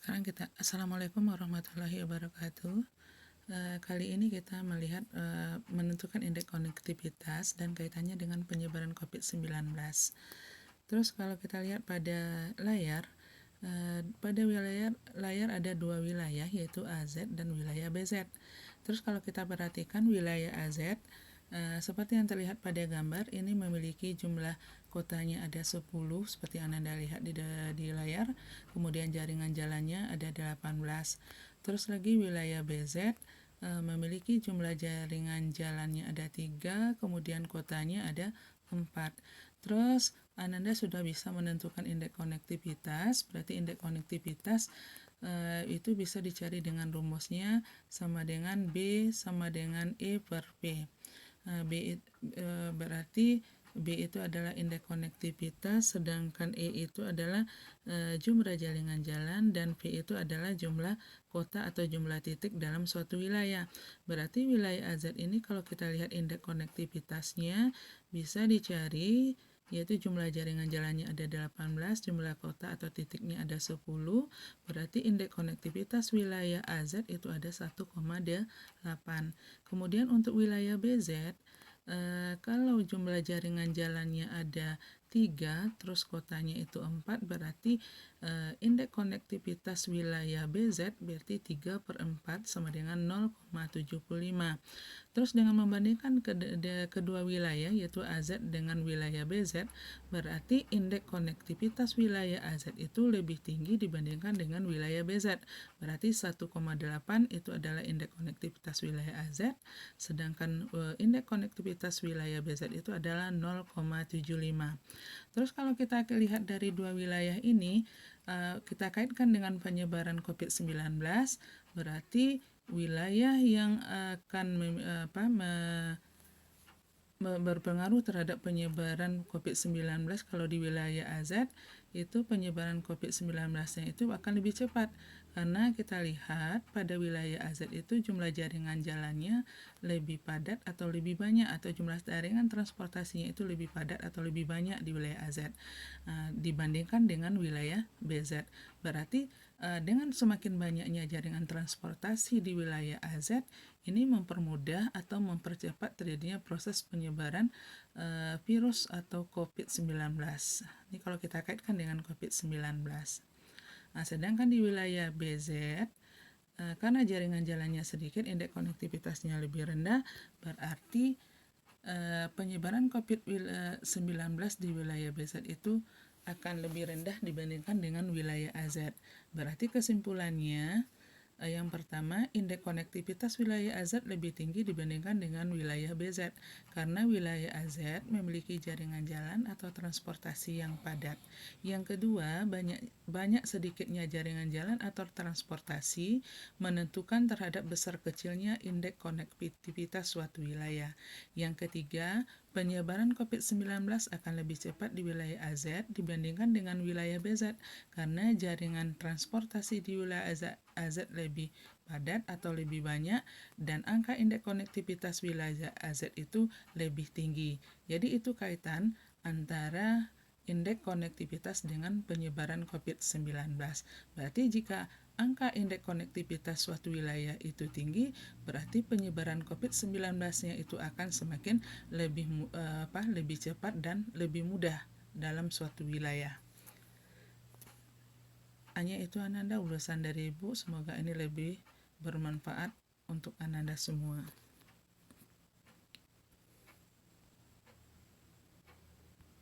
Assalamualaikum warahmatullahi wabarakatuh. Kali ini kita melihat menentukan indeks konektivitas dan kaitannya dengan penyebaran COVID-19. Terus kalau kita lihat pada layar, pada layar ada dua wilayah, yaitu AZ dan wilayah BZ. Terus kalau kita perhatikan wilayah AZ, seperti yang terlihat pada gambar, ini memiliki jumlah kotanya ada 10 seperti yang Anda lihat di layar, kemudian jaringan jalannya ada 18. Terus lagi wilayah BZ memiliki jumlah jaringan jalannya ada 3, kemudian kotanya ada 4. Terus Anda sudah bisa menentukan indeks konektivitas, berarti indeks konektivitas itu bisa dicari dengan rumusnya sama dengan B sama dengan E per P. Berarti B itu adalah indeks konektivitas, sedangkan E itu adalah jumlah jaringan jalan, dan P itu adalah jumlah kota atau jumlah titik dalam suatu wilayah. Berarti wilayah AZ ini kalau kita lihat indeks konektivitasnya bisa dicari, yaitu jumlah jaringan jalannya ada 18, jumlah kota atau titiknya ada 10, berarti indeks konektivitas wilayah AZ itu ada 1,8. Kemudian untuk wilayah BZ, kalau jumlah jaringan jalannya ada 3, terus kotanya itu 4, berarti indeks konektivitas wilayah BZ berarti 3/4 sama dengan 0,75. Terus dengan membandingkan kedua wilayah, yaitu AZ dengan wilayah BZ, berarti indeks konektivitas wilayah AZ itu lebih tinggi dibandingkan dengan wilayah BZ. Berarti 1,8 itu adalah indeks konektivitas wilayah AZ, sedangkan indeks konektivitas wilayah BZ itu adalah 0,75. Terus kalau kita lihat dari dua wilayah ini, kita kaitkan dengan penyebaran COVID-19, berarti wilayah yang akan berpengaruh terhadap penyebaran COVID-19 kalau di wilayah AZ, itu penyebaran COVID-19-nya itu akan lebih cepat. Karena kita lihat pada wilayaya AZ itu jumlah jaringan jalannya lebih padat atau lebih banyak, atau jumlah jaringan transportasinya itu lebih padat atau lebih banyak di wilayah AZ dibandingkan dengan wilayah BZ. Berarti dengan semakin banyaknya jaringan transportasi di wilayah AZ, ini mempermudah atau mempercepat terjadinya proses penyebaran virus atau COVID-19. Ini kalau kita kaitkan dengan COVID-19. Nah, sedangkan di wilayah BZ, karena jaringan jalannya sedikit, indeks konektivitasnya lebih rendah, berarti penyebaran COVID-19 di wilayah BZ itu akan lebih rendah dibandingkan dengan wilayah AZ. Berarti kesimpulannya, yang pertama, indeks konektivitas wilayah AZ lebih tinggi dibandingkan dengan wilayah BZ, karena wilayah AZ memiliki jaringan jalan atau transportasi yang padat. Yang kedua, banyak sedikitnya jaringan jalan atau transportasi menentukan terhadap besar kecilnya indeks konektivitas suatu wilayah. Yang ketiga, penyebaran COVID-19 akan lebih cepat di wilayah AZ dibandingkan dengan wilayah BZ, karena jaringan transportasi di wilayah AZ lebih padat atau lebih banyak, dan angka indeks konektivitas wilayah AZ itu lebih tinggi. Jadi itu kaitan antara indeks konektivitas dengan penyebaran COVID-19. Berarti jika angka indeks konektivitas suatu wilayah itu tinggi, berarti penyebaran COVID-19-nya itu akan semakin lebih cepat dan lebih mudah dalam suatu wilayah. Hanya itu Ananda, ulasan dari Ibu, semoga ini lebih bermanfaat untuk Ananda semua.